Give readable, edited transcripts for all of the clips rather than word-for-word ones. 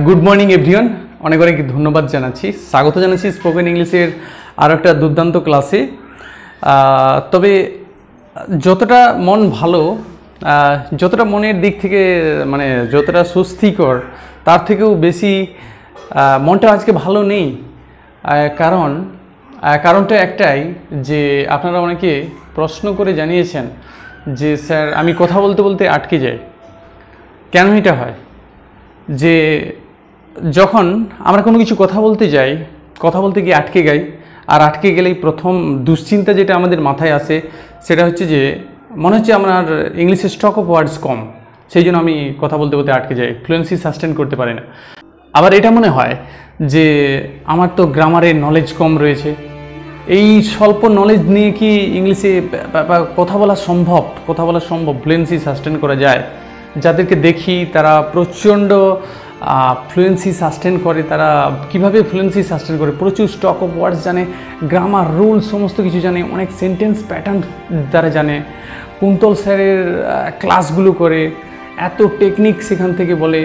Good morning everyone, অনেক অনেক ধন্যবাদ জানাচ্ছি, স্বাগত জানাচ্ছি স্পোকেন ইংলিশের আরও একটা দুর্দান্ত ক্লাসে। তবে যতটা মন ভালো, যতটা মনের দিক থেকে মানে যতটা স্বস্তিকর, তার থেকেও বেশি মনটা আজকে ভালো নেই। কারণটা একটাই যে আপনারা অনেকে প্রশ্ন করে জানিয়েছেন যে স্যার আমি কথা বলতে বলতে আটকে যাই। কেন এটা হয়? যে যখন আমরা কোনো কিছু কথা বলতে যাই, কথা বলতে গিয়ে আটকে যাই, আর আটকে গেলেই প্রথম দুশ্চিন্তা যেটা আমাদের মাথায় আসে সেটা হচ্ছে যে মনে হচ্ছে আমার ইংলিশের স্টক অফ ওয়ার্ডস কম, সেই জন্য আমি কথা বলতে বলতে আটকে যাই, ফ্লুয়েন্সি সাস্টেন করতে পারি না। আবার এটা মনে হয় যে আমার তো গ্রামারের নলেজ কম রয়েছে, এই স্বল্প নলেজ নিয়ে কি ইংলিশে কথা বলা সম্ভব, ফ্লুয়েন্সি সাস্টেন করা যায়? যাদেরকে দেখি তারা প্রচণ্ড ফ্লুয়েন্সি সাস্টেন করে, তারা কিভাবে ফ্লুয়েন্সি সাস্টেন করে, প্রচুর স্টক অফ ওয়ার্ডস জানে, গ্রামার রুল সমস্ত কিছু জানে, অনেক সেন্টেন্স প্যাটার্ন তারা জানে, কুন্তল স্যারের ক্লাসগুলো করে, এত টেকনিক সেখান থেকে বলে,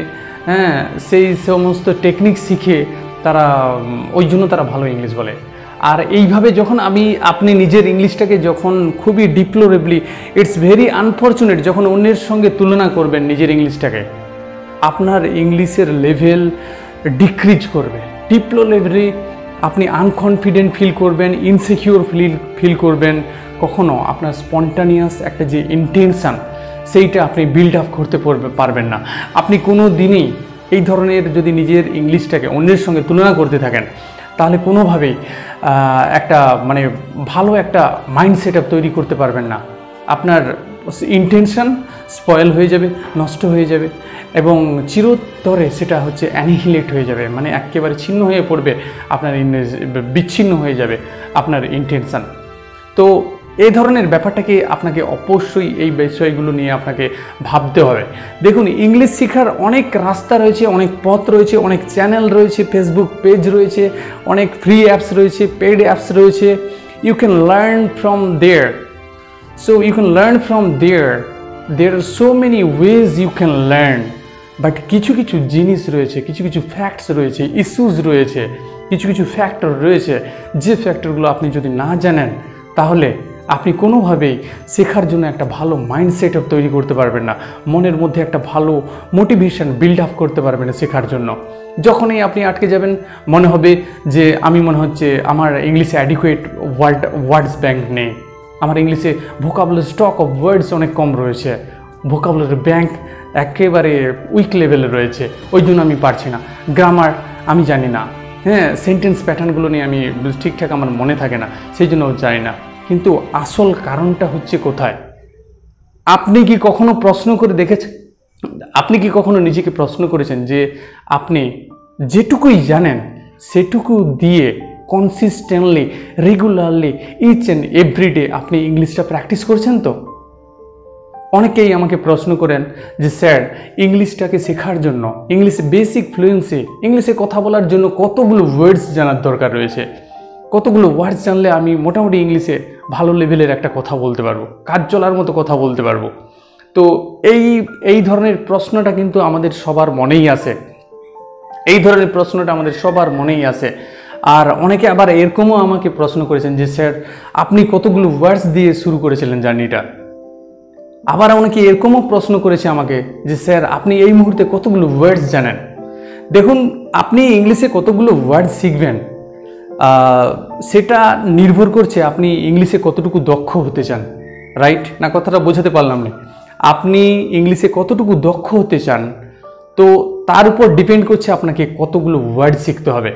হ্যাঁ সেই সমস্ত টেকনিক শিখে তারা ওই জন্য তারা ভালো ইংলিশ বলে। আর এইভাবে যখন আপনি নিজের ইংলিশটাকে যখন খুবই ডিপ্লোরেবলি, ইটস ভেরি আনফর্চুনেট, যখন অন্যের সঙ্গে তুলনা করবেন নিজের ইংলিশটাকে, আপনার ইংলিশের লেভেল ডিক্রিজ করবে, ডিপ্লোরেবলি আপনি আনকনফিডেন্ট ফিল করবেন, ইনসিকিউর ফিল করবেন, কখনো আপনার স্পন্টানিয়াস একটা যে ইন্টেনশান সেইটা আপনি বিল্ড আপ করতে পারবেন না। আপনি কোনো দিনই এই ধরনের যদি নিজের ইংলিশটাকে অন্যের সঙ্গে তুলনা করতে থাকেন, তাহলে কোনোভাবেই একটা মানে ভালো একটা মাইন্ড সেট আপ তৈরি করতে পারবেন না। আপনার ইন্টেনশন স্পয়েল হয়ে যাবে, নষ্ট হয়ে যাবে, এবং চিরতরে সেটা হচ্ছে অ্যানিহিলেট হয়ে যাবে, মানে একেবারে ছিন্ন হয়ে পড়বে, আপনার বিচ্ছিন্ন হয়ে যাবে আপনার ইন্টেনশন। তো এই ধরনের ব্যাপারটাকে আপনাকে অবশ্যই এই বিষয়গুলো নিয়ে আপনাকে ভাবতে হবে। দেখুন, ইংলিশ শেখার অনেক রাস্তা রয়েছে, অনেক পথ রয়েছে, অনেক চ্যানেল রয়েছে, ফেসবুক পেজ রয়েছে, অনেক ফ্রি অ্যাপস রয়েছে, পেইড অ্যাপস রয়েছে। You can learn from there. So you can learn from there. There are so many ways you can learn. But কিছু কিছু জিনিস রয়েছে, কিছু কিছু ফ্যাক্টস রয়েছে, ইস্যুস রয়েছে, কিছু কিছু ফ্যাক্টর রয়েছে, যে ফ্যাক্টরগুলো আপনি যদি না জানেন তাহলে আপনি কোনোভাবেই শেখার জন্য একটা ভালো মাইন্ড সেট আপ তৈরি করতে পারবেন না, মনের মধ্যে একটা ভালো মোটিভেশন বিল্ড আপ করতে পারবেন না শেখার জন্য। যখনই আপনি আটকে যাবেন, মনে হবে যে মনে হচ্ছে আমার ইংলিশে অ্যাডিকুয়েট ওয়ার্ডস ব্যাংক নেই, আমার ইংলিশে ভোকাবুলারি স্টক অফ ওয়ার্ডস অনেক কম রয়েছে, ভোকাবুলারি ব্যাংক একেবারে উইক লেভেলে রয়েছে, ওই জন্য আমি পারছি না, গ্রামার আমি জানি না, হ্যাঁ সেন্টেন্স প্যাটার্নগুলো নিয়ে আমি ঠিকঠাক আমার মনে থাকে না, সেই জন্য জানি না। কিন্তু আসল কারণটা হচ্ছে কোথায়? আপনি কি কখনো প্রশ্ন করে দেখেছেন, আপনি কি কখনো নিজেকে প্রশ্ন করেছেন যে আপনি যেটুকুই জানেন সেটুকু দিয়ে consistently, regularly, each and everyday আপনি ইংলিশটা প্র্যাকটিস করছেন? তো অনেকেই আমাকে প্রশ্ন করেন যে স্যার ইংলিশটাকে শেখার জন্য, ইংলিশে বেসিক ফ্লুয়েন্সি, ইংলিশে কথা বলার জন্য কতগুলো ওয়ার্ডস জানার দরকার রয়েছে, কতগুলো ওয়ার্ডস জানলে আমি মোটামুটি ইংলিশে ভালো লেভেলের একটা কথা বলতে পারবো, কাজ চলার মতো কথা বলতে পারবো। তো এই ধরনের প্রশ্নটা কিন্তু আমাদের সবার মনেই আসে, এই ধরনের প্রশ্নটা আমাদের সবার মনেই আসে। আর অনেকে আবার এরকমও আমাকে প্রশ্ন করেছেন যে স্যার আপনি কতগুলো ওয়ার্ডস দিয়ে শুরু করেছিলেন জার্নিটা। আবার অনেকে এরকমও প্রশ্ন করেছে আমাকে যে স্যার আপনি এই মুহূর্তে কতগুলো ওয়ার্ডস জানেন। দেখুন, আপনি ইংলিশে কতগুলো ওয়ার্ডস শিখবেন সেটা নির্ভর করছে আপনি ইংলিশে কতটুকু দক্ষ হতে চান, রাইট না? কথাটা বোঝাতে পারলাম না? আপনি ইংলিশে কতটুকু দক্ষ হতে চান, তো তার উপর ডিপেন্ড করছে আপনাকে কতগুলো ওয়ার্ড শিখতে হবে।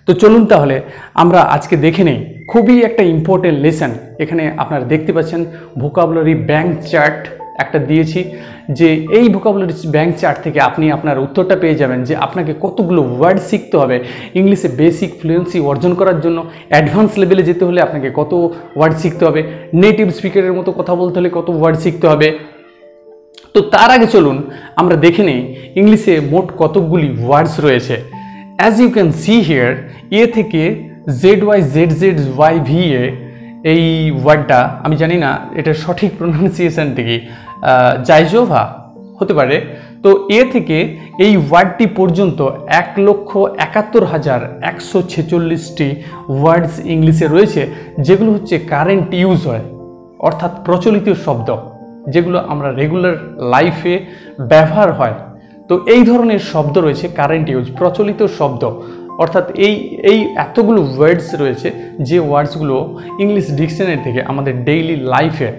তো চলুন তাহলে আমরা আজকে দেখে নেই খুবই একটা ইম্পর্টেন্ট লেসন। এখানে আপনারা দেখতে পাচ্ছেন ভোকাবুলারি ব্যাংক চার্ট একটা দিয়েছি, যে এই ভোকাবুলারি ব্যাংক চার্ট থেকে আপনি আপনার উত্তরটা পেয়ে যাবেন যে আপনাকে কতগুলো ওয়ার্ড শিখতে হবে ইংলিশে বেসিক ফ্লুয়েন্সি অর্জন করার জন্য। অ্যাডভান্স লেভেলে যেতে হলে আপনাকে কত ওয়ার্ড শিখতে হবে, নেটিভ স্পিকারের মতো কথা বলতে হলে কত ওয়ার্ড শিখতে হবে। তো তার আগে চলুন আমরা দেখে নেই ইংলিশে মোট কতগুলি ওয়ার্ডস রয়েছে। As you can see here, A থেকে ZYZZYVA এই ওয়ার্ডটা আমি জানি না এটার সঠিক প্রোনাউন্সিয়েশনটা কি, জাইজোভা, হতে পারে। তো এ থেকে এই ওয়ার্ডটি পর্যন্ত 1,71,146টি ওয়ার্ডস ইংলিশে রয়েছে, যেগুলো হচ্ছে কারেন্ট ইউজ হয়, অর্থাৎ প্রচলিত শব্দ, যেগুলো আমরা রেগুলার লাইফে ব্যবহার হয়। তো এই ধরনের শব্দ রয়েছে কারেন্ট ইউজ, প্রচলিত শব্দ, অর্থাৎ এই এতগুলো ওয়ার্ডস রয়েছে যে ওয়ার্ডসগুলো ইংলিশ ডিকশনারি থেকে আমাদের ডেইলি লাইফে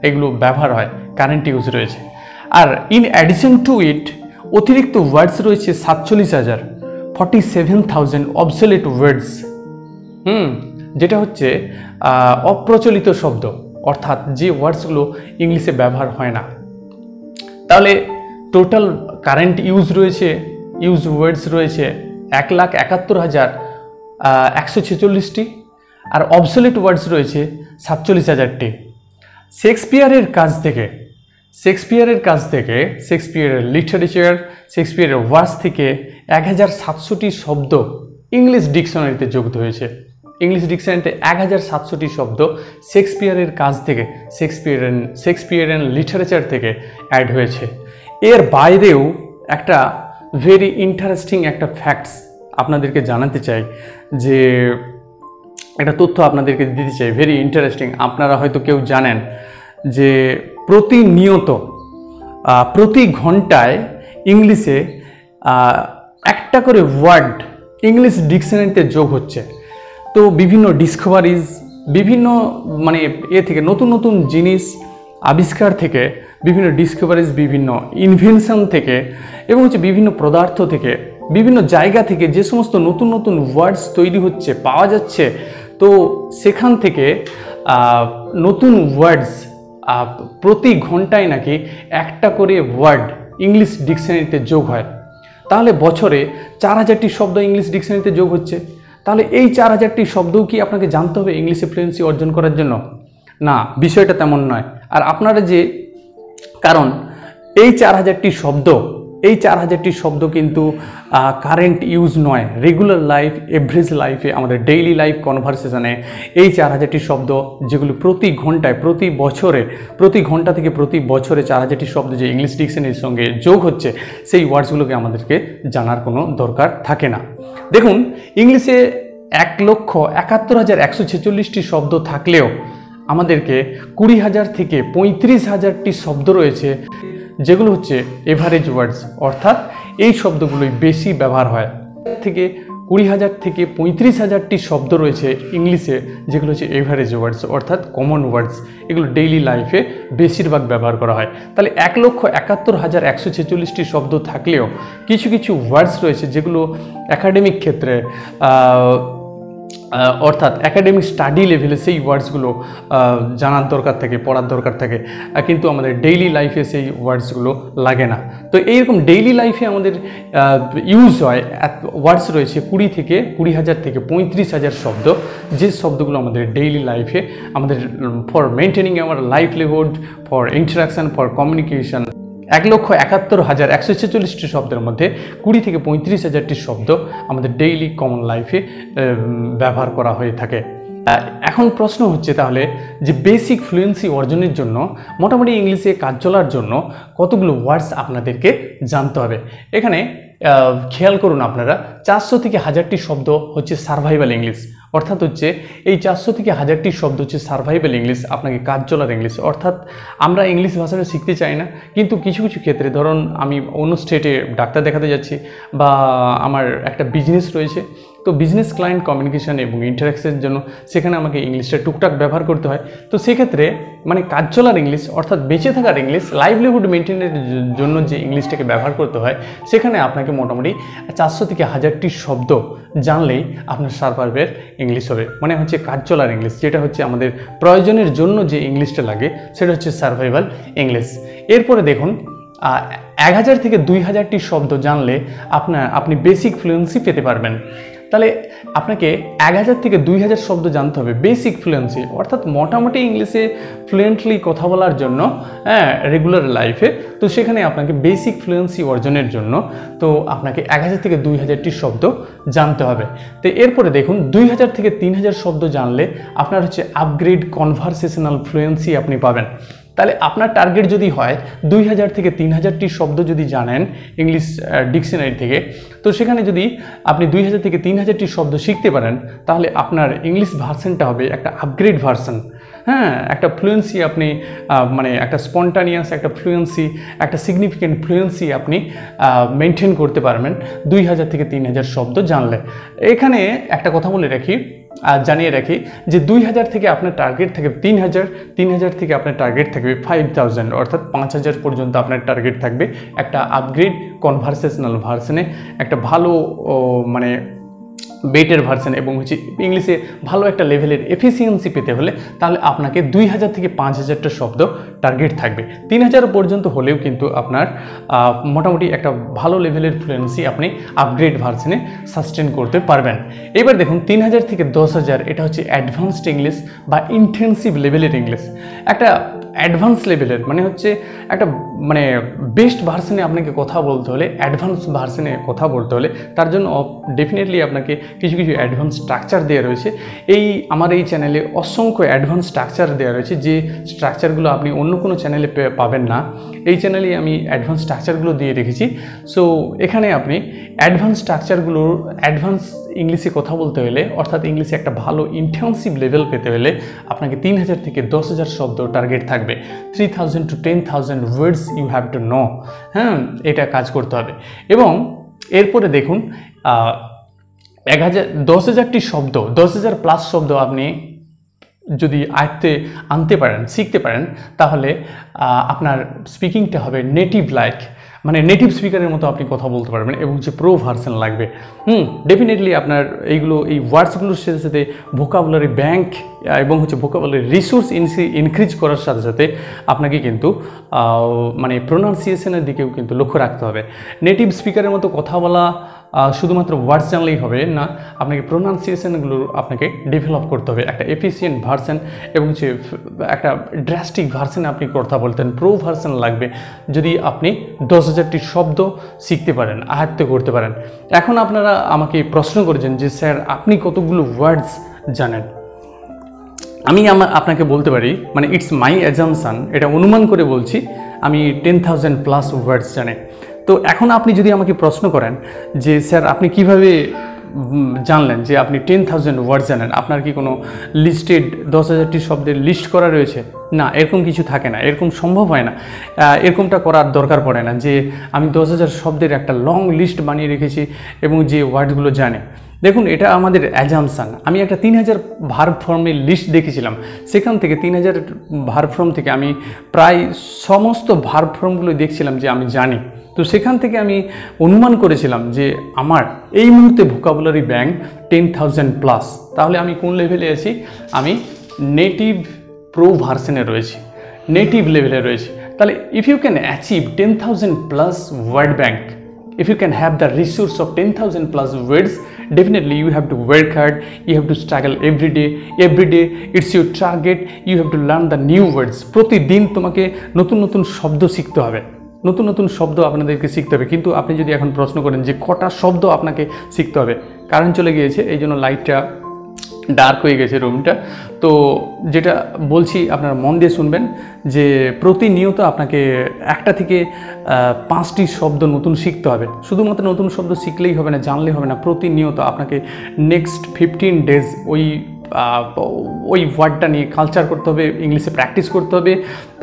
এগুলো ব্যবহার হয়, কারেন্ট ইউজ রয়েছে। আর ইন অ্যাডিশন টু ইট অতিরিক্ত ওয়ার্ডস রয়েছে 47,000 অবসোলেট ওয়ার্ডস, যেটা হচ্ছে অপ্রচলিত শব্দ, অর্থাৎ যে ওয়ার্ডসগুলো ইংলিশে ব্যবহার হয় না। তাহলে টোটাল কারেন্ট ইউজ রয়েছে, ইউজ ওয়ার্ডস রয়েছে 1,71,146টি, আর অবসোলেট ওয়ার্ডস রয়েছে 47,000টি। শেক্সপিয়ারের কাছ থেকে শেক্সপিয়ারের লিটারেচার, শেক্সপিয়ারের ওয়ার্ডস থেকে 1,700টি শব্দ ইংলিশ ডিকশনারিতে যুক্ত হয়েছে। ইংলিশ ডিকশনারিতে 1,700টি শব্দ শেক্সপিয়ারের কাছ থেকে, শেক্সপিয়ারিয়ান লিটারেচার থেকে অ্যাড হয়েছে। এর বাইরেও একটা ভেরি ইন্টারেস্টিং একটা ফ্যাক্টস আপনাদেরকে জানাতে চাই, যে একটা তথ্য আপনাদেরকে দিতে চাই, ভেরি ইন্টারেস্টিং। আপনারা হয়তো কেউ জানেন যে প্রতিনিয়ত প্রতি ঘন্টায় ইংলিশে একটা করে ওয়ার্ড ইংলিশ ডিকশনারিতে যোগ হচ্ছে। তো বিভিন্ন ডিসকভারিজ, বিভিন্ন মানে থেকে নতুন নতুন জিনিস আবিষ্কার থেকে, বিভিন্ন ডিসকভারিজ, বিভিন্ন ইনভেনশন থেকে, এবং হচ্ছে বিভিন্ন পদার্থ থেকে, বিভিন্ন জায়গা থেকে যে সমস্ত নতুন নতুন ওয়ার্ডস তৈরি হচ্ছে, পাওয়া যাচ্ছে, তো সেখান থেকে নতুন ওয়ার্ডস প্রতি ঘন্টায় নাকি একটা করে ওয়ার্ড ইংলিশ ডিকশনারিতে যোগ হয়। তাহলে বছরে 4,000টি শব্দ ইংলিশ ডিকশনারিতে যোগ হচ্ছে। তাহলে এই 4,000টি শব্দও কি আপনাকে জানতে হবে ইংলিশে ফ্লুয়েন্সি অর্জন করার জন্য? না, বিষয়টা তেমন নয়। আর আপনারা যে, কারণ এই 4,000টি শব্দ কিন্তু কারেন্ট ইউজ নয়, রেগুলার লাইফ, এভারেজ লাইফে, আমাদের ডেইলি লাইফ কনভারসেশনে এই 4,000টি শব্দ, যেগুলো প্রতি ঘন্টায়, প্রতি ঘন্টা থেকে প্রতি বছরে 4,000টি শব্দ যে ইংলিশ ডিকশনারির সঙ্গে যোগ হচ্ছে, সেই ওয়ার্ডসগুলোকে আমাদেরকে জানার কোনো দরকার থাকে না। দেখুন, ইংলিশে 1,71,146টি শব্দ থাকলেও আমাদেরকে 20,000 থেকে 35,000টি শব্দ রয়েছে, যেগুলো হচ্ছে এভারেজ ওয়ার্ডস, অর্থাৎ এই শব্দগুলোই বেশি ব্যবহার হয়। থেকে 20,000 থেকে 35,000টি শব্দ রয়েছে ইংলিশে, যেগুলো হচ্ছে এভারেজ ওয়ার্ডস, অর্থাৎ কমন ওয়ার্ডস, এগুলো ডেইলি লাইফে বেশিরভাগ ব্যবহার করা হয়। তাহলে 1,71,146টি শব্দ থাকলেও কিছু কিছু ওয়ার্ডস রয়েছে যেগুলো একাডেমিক ক্ষেত্রে, অর্থাৎ একাডেমিক স্টাডি লেভেলে সেই ওয়ার্ডসগুলো জানার দরকার থাকে, পড়ার দরকার থাকে, কিন্তু আমাদের ডেইলি লাইফে সেই ওয়ার্ডসগুলো লাগে না। তো এইরকম ডেইলি লাইফে আমাদের ইউজ হয় ওয়ার্ডস রয়েছে 20,000 থেকে 35,000 শব্দ, যে শব্দগুলো আমাদের ডেইলি লাইফে আমাদের for maintaining our livelihood, for interaction, for communication, 1,71,146টি শব্দের মধ্যে 20 থেকে 35,000টি শব্দ আমাদের ডেইলি কমন লাইফে ব্যবহার করা হয়ে থাকে। এখন প্রশ্ন হচ্ছে তাহলে যে বেসিক ফ্লুয়েন্সি অর্জনের জন্য, মোটামুটি ইংলিশে কাজ চলার জন্য কতগুলো ওয়ার্ডস আপনাদেরকে জানতে হবে। এখানে খেয়াল করুন আপনারা, 400 থেকে 1000টি শব্দ হচ্ছে সার্ভাইভাল ইংলিশ, অর্থাৎ হচ্ছে এই 400 থেকে 1000টি শব্দ হচ্ছে সার্ভাইভাল ইংলিশ, আপনাকে কাজ চলার ইংলিশ। অর্থাৎ আমরা ইংলিশ ভাষাটা শিখতে চাই না, কিন্তু কিছু কিছু ক্ষেত্রে, ধরুন আমি অন্য স্টেটে ডাক্তার দেখাতে যাচ্ছি, বা আমার একটা বিজনেস রয়েছে, তো বিজনেস ক্লায়েন্ট কমিউনিকেশন এবং ইন্টারাকশনের জন্য সেখানে আমাকে ইংলিশটা টুকটাক ব্যবহার করতে হয়। তো সেক্ষেত্রে মানে কাজ চলার ইংলিশ, অর্থাৎ বেঁচে থাকার ইংলিশ, লাইভলিহুড মেনটেনের জন্য যে ইংলিশটাকে ব্যবহার করতে হয়, সেখানে আপনাকে মোটামুটি 400 থেকে 1000টি শব্দ জানলেই আপনার সার্ভাইভাল ইংলিশ হবে, মানে হচ্ছে কাজ চলার ইংলিশ, যেটা হচ্ছে আমাদের প্রয়োজনের জন্য যে ইংলিশটা লাগে সেটা হচ্ছে সার্ভাইভাল ইংলিশ। এরপরে দেখুন, 1000 থেকে 2000টি শব্দ জানলে আপনি বেসিক ফ্লুয়েন্সি পেতে পারবেন। তাহলে আপনাকে 1000 থেকে 2000 শব্দ জানতে হবে বেসিক ফ্লুয়েন্সি, অর্থাৎ মোটামুটি ইংলিশে ফ্লুয়েন্টলি কথা বলার জন্য, রেগুলার লাইফে। তো সেখানে আপনাকে বেসিক ফ্লুয়েন্সি অর্জনের জন্য তো আপনাকে 1000 থেকে 2000টি শব্দ জানতে হবে। তো এরপরে দেখুন, 2000 থেকে 3000 শব্দ জানলে আপনার হচ্ছে আপগ্রেড কনভারসেশনাল ফ্লুয়েন্সি আপনি পাবেন। তাহলে আপনার টার্গেট যদি হয় 2000 থেকে 3000টি শব্দ যদি জানেন ইংলিশ ডিকশনারি থেকে, তো সেখানে যদি আপনি 2000 থেকে 3000টি শব্দ শিখতে পারেন, তাহলে আপনার ইংলিশ ভার্সনটা হবে একটা আপগ্রেড ভার্সন। হ্যাঁ, একটা ফ্লুয়েন্সি আপনি মানে একটা স্পন্টানিয়াস একটা ফ্লুয়েন্সি, একটা সিগনিফিক্যান্ট ফ্লুয়েন্সি আপনি মেনটেন করতে পারবেন 2000 থেকে 3000 শব্দ জানলে। এখানে একটা কথা বলে রাখি, জানিয়ে রাখি যে 2000 থেকে আপনার টার্গেট থাকবে 3000, 3000 থেকে আপনার টার্গেট থাকবে 5000, অর্থাৎ 5000 পর্যন্ত আপনার টার্গেট থাকবে একটা আপগ্রেড কনভারসেশনাল ভার্সনে, একটা ভালো মানে বেটার ভার্সন এবং হচ্ছে ইংলিশে ভালো একটা লেভেলের এফিসিয়েন্সি পেতে হলে তাহলে আপনাকে 2000 থেকে 5000টা শব্দ টার্গেট থাকবে। 3000 পর্যন্ত হলেও কিন্তু আপনার মোটামুটি একটা ভালো লেভেলের ফ্লুয়েন্সি আপনি আপগ্রেড ভার্সনে সাস্টেন করতে পারবেন। এবার দেখুন 3000 থেকে 10000 এটা হচ্ছে অ্যাডভান্সড ইংলিশ বা ইন্টেন্সিভ লেভেলের ইংলিশ। একটা অ্যাডভান্স লেভেলের মানে হচ্ছে একটা মানে বেস্ট ভার্সনে আপনাকে কথা বলতে হলে, অ্যাডভান্স ভার্সনে কথা বলতে হলে তার জন্য ডেফিনেটলি আপনাকে কিছু কিছু অ্যাডভান্স স্ট্রাকচার দেওয়া রয়েছে। আমার এই চ্যানেলে অসংখ্য অ্যাডভান্স স্ট্রাকচার দেওয়া রয়েছে, যে স্ট্রাকচারগুলো আপনি অন্য কোনো চ্যানেলে পাবেন না। এই চ্যানেলে আমি অ্যাডভান্স স্ট্রাকচারগুলো দিয়ে রেখেছি। সো এখানে আপনি অ্যাডভান্স স্ট্রাকচারগুলোর অ্যাডভান্স ইংলিশে কথা বলতে হলে, অর্থাৎ ইংলিশে একটা ভালো ইন্টেন্সিভ লেভেল পেতে হলে আপনাকে 3000 থেকে 10000 শব্দ টার্গেট থাকবে। 3000 to 10,000 words you have to know. হ্যাঁ, এটা কাজ করতে হবে। এবং এরপরে দেখুন 10,000টি শব্দ, 10,000 প্লাস শব্দ আপনি যদি আয়ত্তে আনতে পারেন, শিখতে পারেন, তাহলে আপনার স্পিকিংটা হবে নেটিভ লাইক, মানে নেটিভ স্পিকারের মতো আপনি কথা বলতে পারবেন এবং যে প্রো ভার্সন লাগবে। ডেফিনেটলি আপনার এইগুলো, এই ওয়ার্ডসগুলোর সাথে সাথে ভোকাবুলারি ব্যাংক এবং হচ্ছে ভোকাবুলারি রিসোর্স ইনক্রিজ করার সাথে সাথে আপনাকে কিন্তু মানে প্রোনাউন্সিয়েশনের দিকেও কিন্তু লক্ষ্য রাখতে হবে। নেটিভ স্পিকারের মতো কথা বলা শুধুমাত্র ওয়ার্ডস জানলেই হবে না, আপনাকে প্রোনাউন্সিয়েশনগুলো আপনাকে ডেভেলপ করতে হবে। একটা এফিসিয়েন্ট ভার্সন এবং হচ্ছে একটা ড্রাস্টিক ভার্সনে আপনি কথা বলতেন, প্রো ভার্সন লাগবে যদি আপনি 10,000টি শব্দ শিখতে পারেন, আয়ত্ত করতে পারেন। এখন আপনারা আমাকে প্রশ্ন করেছেন যে স্যার আপনি কতগুলো ওয়ার্ডস জানেন। আমি আপনাকে বলতে পারি, মানে ইটস মাই অ্যাজাম্পশন, এটা অনুমান করে বলছি, আমি 10,000 প্লাস ওয়ার্ডস জানি। তো এখন আপনি যদি আমাকে প্রশ্ন করেন যে স্যার আপনি কিভাবে জানলেন যে আপনি 10,000 ওয়ার্ডস জানেন, আপনার কি কোনো লিস্টেড 10,000টি শব্দের লিস্ট করা রয়েছে? না, এরকম কিছু থাকে না, এরকম সম্ভব হয় না, এরকমটা করার দরকার পড়ে না যে আমি 10,000 শব্দের একটা লং লিস্ট বানিয়ে রেখেছি এবং যে ওয়ার্ডগুলো জানে। দেখুন, এটা আমাদের অ্যাজাম্পশান। আমি একটা 3000 ভার্ব ফর্মের লিস্ট দেখেছিলাম, সেখান থেকে 3000 ভার্ব ফর্ম থেকে আমি প্রায় সমস্ত ভার্ব ফর্মগুলো দেখছিলাম যে আমি জানি। তো সেখান থেকে আমি অনুমান করেছিলাম যে আমার এই মুহূর্তে ভোকাবুলারি ব্যাংক 10,000 প্লাস। তাহলে আমি কোন লেভেলে আছি? আমি নেটিভ প্রো ভার্সনে রয়েছি, নেটিভ লেভেলে রয়েছি। তাহলে if you can achieve 10,000 plus word bank, if you can have the resource of 10,000 plus words, definitely you have to work hard, you have to struggle every day it's your target, you have to learn the new words. প্রতিদিন তোমাকে নতুন নতুন শব্দ শিখতে হবে, নতুন নতুন শব্দ আপনাদেরকে শিখতে হবে। কিন্তু আপনি যদি এখন প্রশ্ন করেন যে কটা শব্দ আপনাকে শিখতে হবে, কারেন্ট চলে গিয়েছে এই জন্য লাইটটা ডার্ক হয়ে গেছে রুমটা। তো যেটা বলছি আপনারা মন দিয়ে শুনবেন যে প্রতিনিয়ত আপনাকে 1টা থেকে 5টি শব্দ নতুন শিখতে হবে। শুধুমাত্র নতুন শব্দ শিখলেই হবে না, জানলেই হবে না, প্রতিনিয়ত আপনাকে নেক্সট 15 ডেজ ওই ওয়ার্ডটা নিয়ে কালচার করতে হবে, ইংলিশে প্র্যাকটিস করতে হবে,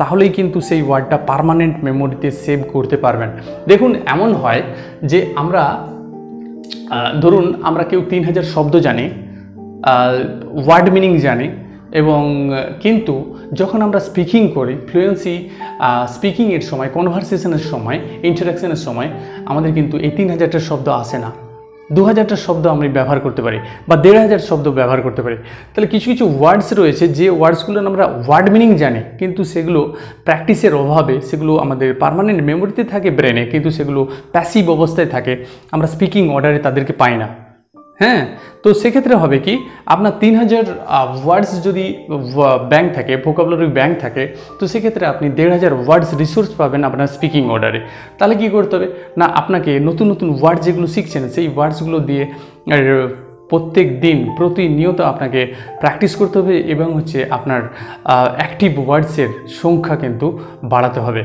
তাহলেই কিন্তু সেই ওয়ার্ডটা পার্মানেন্ট মেমোরিতে সেভ করতে পারবেন। দেখুন, এমন হয় যে আমরা ধরুন আমরা কেউ 3000 শব্দ জানি, ওয়ার্ড মিনিং জানি, এবং কিন্তু যখন আমরা স্পিকিং করি, ফ্লুয়েন্সি স্পিকিংয়ের সময়, কনভারসেশনের সময়, ইন্টারাকশনের সময় আমাদের কিন্তু এই 3000টা শব্দ আসে না। 2000টা শব্দ আমরা ব্যবহার করতে পারি বা 1500 শব্দ ব্যবহার করতে পারি। তাহলে কিছু কিছু ওয়ার্ডস রয়েছে যে ওয়ার্ডসগুলো আমরা ওয়ার্ড মিনিং জানি, কিন্তু সেগুলো প্র্যাকটিসের অভাবে সেগুলো আমাদের পার্মানেন্ট মেমোরিতে থাকে ব্রেনে, কিন্তু সেগুলো প্যাসিভ অবস্থায় থাকে, আমরা স্পিকিং অর্ডারে তাদেরকে পাই না। হ্যাঁ, তো সেক্ষেত্রে হবে কি, আপনার 3000 ওয়ার্ডস যদি ব্যাংক থাকে, ভোকাবুলারি ব্যাংক থাকে, তো সেক্ষেত্রে আপনি 1500 ওয়ার্ডস রিসোর্স পাবেন আপনার স্পিকিং অর্ডারে। তাহলে কি করতে হবে না, আপনাকে নতুন নতুন ওয়ার্ড যেগুলো শিখছেন সেই ওয়ার্ডসগুলো দিয়ে প্রত্যেক দিন প্রতিনিয়ত আপনাকে প্র্যাকটিস করতে হবে এবং হচ্ছে আপনার অ্যাক্টিভ ওয়ার্ডসের সংখ্যা কিন্তু বাড়াতে হবে।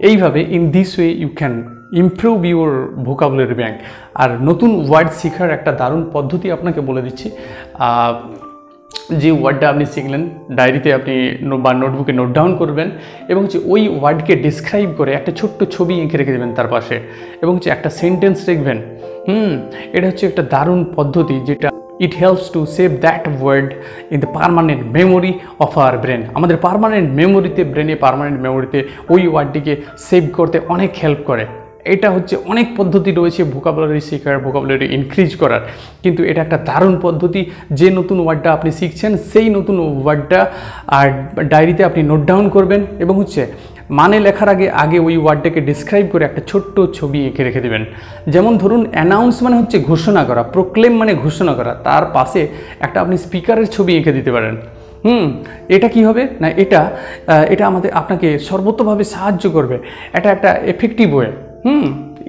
এইভাবে in this way you can improve your vocabulary bank. আর নতুন ওয়ার্ড শেখার একটা দারুণ পদ্ধতি আপনাকে বলে দিচ্ছি। যে ওয়ার্ডটা আপনি শিখলেন ডায়েরিতে আপনি বা নোটবুকে নোট ডাউন করবেন এবং হচ্ছে ওই ওয়ার্ডকে ডিসক্রাইব করে একটা ছোট্ট ছবি এঁকে রেখে দেবেন তার পাশে, এবং হচ্ছে একটা সেন্টেন্স লিখবেন। এটা হচ্ছে একটা দারুণ পদ্ধতি যেটা it helps to save that word in the permanent memory of our brain. আমাদের পারমানেন্ট মেমোরিতে, পারমানেন্ট মেমোরিতে ওই ওয়ার্ডটিকে সেভ করতে অনেক হেল্প করে। এটা হচ্ছে অনেক পদ্ধতি রয়েছে ভোকাবুলারি শেখার, ভোকাবুলারি ইনক্রিজ করার, কিন্তু এটা একটা দারুণ পদ্ধতি। যে নতুন ওয়ার্ডটা আপনি শিখছেন সেই নতুন ওয়ার্ডটা আর ডায়েরিতে আপনি নোট ডাউন করবেন এবং হচ্ছে মানে লেখার আগে ওই ওয়ার্ডটাকে ডিসক্রাইব করে একটা ছোট্ট ছবি এঁকে রেখে দেবেন। যেমন ধরুন অ্যানাউন্স মানে হচ্ছে ঘোষণা করা, প্রোক্লেম মানে ঘোষণা করা, তার পাশে একটা আপনি স্পিকারের ছবি এঁকে দিতে পারেন। এটা কি হবে না, এটা আপনাকে সর্বতোভাবে সাহায্য করবে। এটা একটা এফেক্টিভ ওয়ে,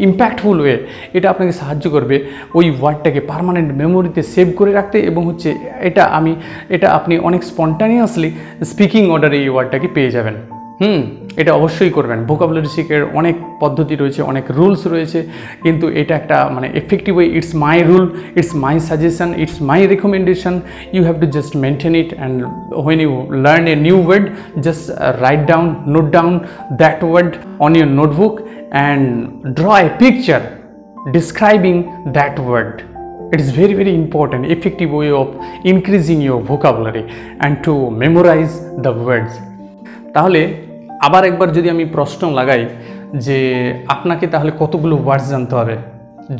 ইম্প্যাক্টফুল ওয়ে। এটা আপনাকে সাহায্য করবে ওই ওয়ার্ডটাকে পার্মানেন্ট মেমোরিতে সেভ করে রাখতে, এবং হচ্ছে এটা আপনি অনেক স্পন্টানিয়াসলি স্পিকিং অর্ডারে এই ওয়ার্ডটাকে পেয়ে যাবেন। এটা অবশ্যই করবেন। ভোকাবুলারি শেখার অনেক পদ্ধতি রয়েছে, অনেক রুলস রয়েছে, কিন্তু এটা একটা মানে effective way. It's my rule, it's my suggestion, it's my recommendation. You have to just maintain it, and when you learn a new word, just note down that word on your notebook and draw a picture describing that word. It is very, very important, effective way of increasing your vocabulary and to memorize the words. তাহলে আবার একবার যদি আমি প্রশ্ন লাগাই যে আপনাকে তাহলে কতগুলো ওয়ার্ডস জানতে হবে।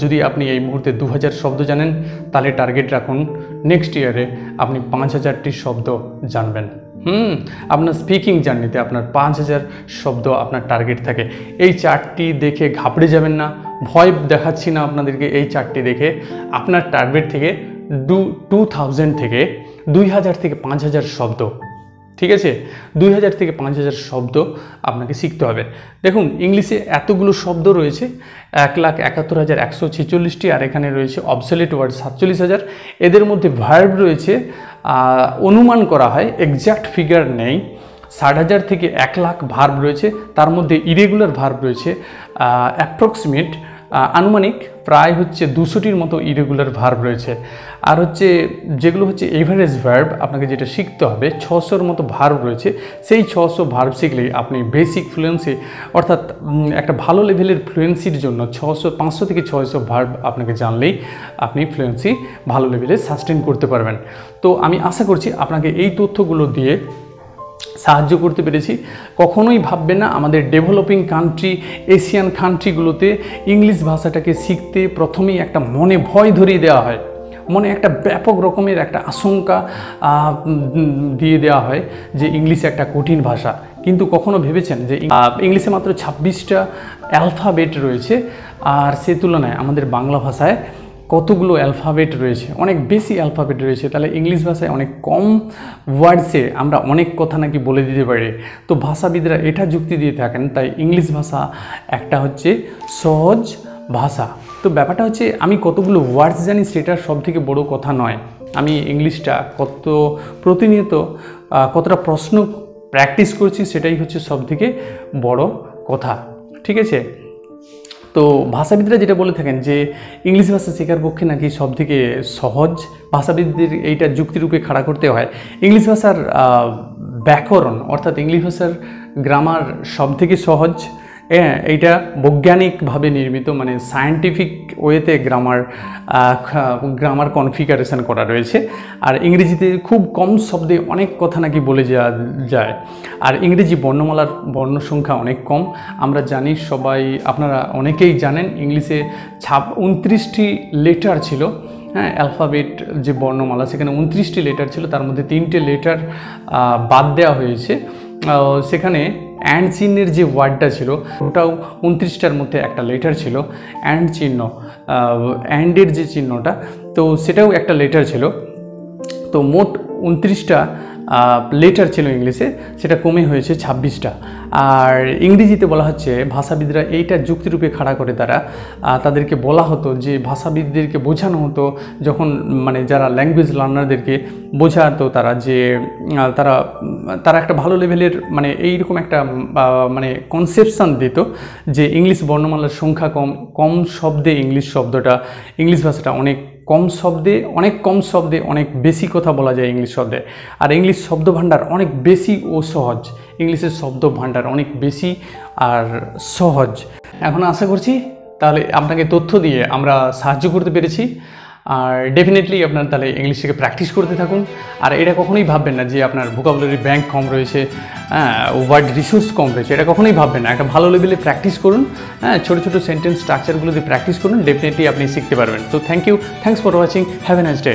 যদি আপনি এই মুহূর্তে 2000 শব্দ জানেন, তাহলে টার্গেট রাখুন নেক্সট ইয়ারে আপনি 5000টি শব্দ জানবেন। আপনার স্পিকিং জার্নিতে আপনার 5000 শব্দ আপনার টার্গেট থাকে। এই চার্টটি দেখে ঘাবড়ে যাবেন না, ভয় দেখাচ্ছি না আপনাদেরকে। এই চার্টটি দেখে আপনার টার্গেট থেকে 2000 থেকে 2000 থেকে 5000 শব্দ, ঠিক আছে, 2000 থেকে 5000 শব্দ আপনাকে শিখতে হবে। দেখুন ইংলিশে এতগুলো শব্দ রয়েছে, 1,71,146টি, আর এখানে রয়েছে অবসোলিউট ওয়ার্ড 47,000। এদের মধ্যে ভার্ব রয়েছে, অনুমান করা হয়, এক্স্যাক্ট ফিগার নেই, 60,000 থেকে 1,00,000 ভার্ব রয়েছে। তার মধ্যে ইরেগুলার ভার্ব রয়েছে অ্যাপ্রক্সিমেট, আনুমানিক প্রায় হচ্ছে 200টির মতো ইরেগুলার ভার্ব রয়েছে। আর হচ্ছে যেগুলো হচ্ছে এভারেজ ভার্ব, আপনাকে যেটা শিখতে হবে, 600-র মতো ভার্ব রয়েছে। সেই 600 ভার্ব শিখলেই আপনি বেসিক ফ্লুয়েন্সি, অর্থাৎ একটা ভালো লেভেলের ফ্লুয়েন্সির জন্য 500 থেকে 600 ভার্ব আপনাকে জানলেই আপনি ফ্লুয়েন্সি ভালো লেভেলে সাস্টেন করতে পারবেন। তো আমি আশা করছি আপনাকে এই তথ্যগুলো দিয়ে সাহায্য করতে পেরেছি। কখনোই ভাববেন না আমাদের ডেভেলপিং কান্ট্রি, এশিয়ান কান্ট্রিগুলোতে ইংলিশ ভাষাটাকে শিখতে প্রথমেই একটা মনে ভয় ধরিয়ে দেওয়া হয়, মনে একটা ব্যাপক রকমের একটা আশঙ্কা দিয়ে দেওয়া হয় যে ইংলিশ একটা কঠিন ভাষা। কিন্তু কখনো ভেবেছেন যে ইংলিশে মাত্র 26টা অ্যালফাবেট রয়েছে, আর সে তুলনায় আমাদের বাংলা ভাষায় কতগুলো অ্যালফাবেট রয়েছে, অনেক বেশি অ্যালফাবেট রয়েছে। তাহলে ইংলিশ ভাষায় অনেক কম ওয়ার্ডসে আমরা অনেক কথা নাকি বলে দিতে পারি। তো ভাষাবিদরা এটা যুক্তি দিয়ে থাকেন, তাই ইংলিশ ভাষা একটা হচ্ছে সহজ ভাষা। তো ব্যাপারটা হচ্ছে আমি কতগুলো ওয়ার্ডস জানি সেটা সব থেকে বড়ো কথা নয়, আমি ইংলিশটা প্রতিনিয়ত কতটা প্রশ্ন প্র্যাকটিস করছি সেটাই হচ্ছে সব থেকে বড় কথা, ঠিক আছে। তো ভাষাবিদরা যেটা বলে থাকেন যে ইংলিশ ভাষা শেখার পক্ষে নাকি সব থেকে সহজ, ভাষাবিদদের এইটা যুক্তিরূপে খাড়া করতে হয়। ইংলিশ ভাষার ব্যাকরণ অর্থাৎ ইংলিশ ভাষার গ্রামার সব থেকে সহজ, এইটা বৈজ্ঞানিকভাবে নির্মিত, মানে সায়েন্টিফিক ওয়েতে গ্রামার কনফিগারেশন করা রয়েছে। আর ইংরেজিতে খুব কম শব্দে অনেক কথা নাকি বলে যাওয়া যায়। আর ইংরেজি বর্ণমালার বর্ণ সংখ্যা অনেক কম। আমরা জানি সবাই, আপনারা অনেকেই জানেন ইংলিশে 29টি লেটার ছিল, অ্যালফাবেট যে বর্ণমালা সেখানে 29টি লেটার ছিল, তার মধ্যে 3টে লেটার বাদ দেওয়া হয়েছে। সেখানে অ্যান্ড চিহ্নের যে ওয়ার্ডটা ছিল ওটাও 29টার মধ্যে একটা লেটার ছিল, অ্যান্ড চিহ্ন, অ্যান্ডের যে চিহ্নটা, তো সেটাও একটা লেটার ছিল। তো মোট 29টা লেটার ছিল ইংলিশে, সেটা কমে হয়েছে 26টা। আর ইংরেজিতে বলা হচ্ছে, ভাষাবিদরা এইটা যুক্তিরূপে খাড়া করে তাদেরকে বলা হতো যে ভাষাবিদদেরকে বোঝানো হতো যখন মানে যারা ল্যাঙ্গুয়েজ লার্নারদেরকে বোঝাতো তারা যে তারা একটা ভালো লেভেলের মানে এইরকম একটা মানে কনসেপশান দিত যে ইংলিশ বর্ণমালার সংখ্যা কম শব্দে ইংলিশ ভাষাটা অনেক কম শব্দে অনেক বেশি কথা বলা যায় ইংলিশ শব্দে। আর ইংলিশ শব্দ ভাণ্ডার অনেক বেশি ও সহজ, ইংলিশের শব্দ ভাণ্ডার অনেক বেশি আর সহজ। এখন আশা করছি তাহলে আপনাকে তথ্য দিয়ে আমরা সাহায্য করতে পেরেছি। আর ডেফিনেটলি আপনার তাহলে ইংলিশটাকে প্র্যাকটিস করতে থাকুন। আর এটা কখনোই ভাববেন না যে আপনার ভোকাবুলারি ব্যাংক কম রয়েছে, ওয়ার্ড রিসোর্স কম রয়েছে, এটা কখনোই ভাববেন না। একটা ভালো লেভেলে প্র্যাকটিস করুন, ছোটো ছোটো সেন্টেন্স স্ট্রাকচারগুলো দিয়ে প্র্যাকটিস করুন, ডেফিনেটলি আপনি শিখতে পারবেন। তো thanks for watching, have a nice day.